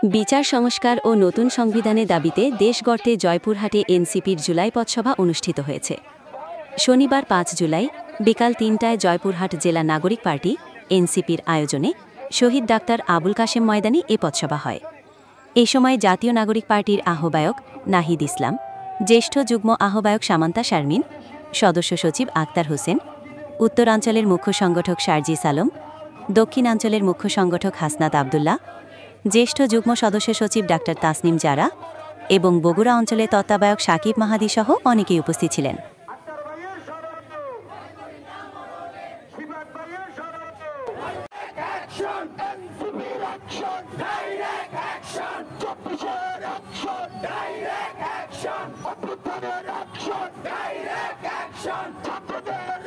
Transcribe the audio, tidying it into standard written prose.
বিচার সংস্কার ও নতুন সংবিধানের দাবিতে দেশ গড়তে জয়পুরহাটে এনসিপির জুলাই পথসভা অনুষ্ঠিত হয়েছে। শনিবার ৫ জুলাই বিকাল ৩টায় জয়পুরহাট জেলা নাগরিক পার্টি এনসিপির আয়োজনে শহীদ ডাক্তার আবুল কাশেম ময়দানে এ পথসভা হয়। এ সময় জাতীয় নাগরিক পার্টির আহ্বায়ক নাহিদ ইসলাম, জ্যেষ্ঠ যুগ্ম আহ্বায়ক সামান্তা শারমিন, সদস্য সচিব আক্তার হোসেন, উত্তরাঞ্চলের মুখ্য সংগঠক শারজিস আলম, দক্ষিণাঞ্চলের মুখ্য সংগঠক হাসনাত আবদুল্লাহ, জ্যেষ্ঠ যুগ্ম সদস্য সচিব ডাক্তার তাসনিম জারা এবং বগুড়া অঞ্চলের তত্ত্বাবধায়ক সাকিব মাহাদি সহ অনেকেই উপস্থিত ছিলেন। Direct action!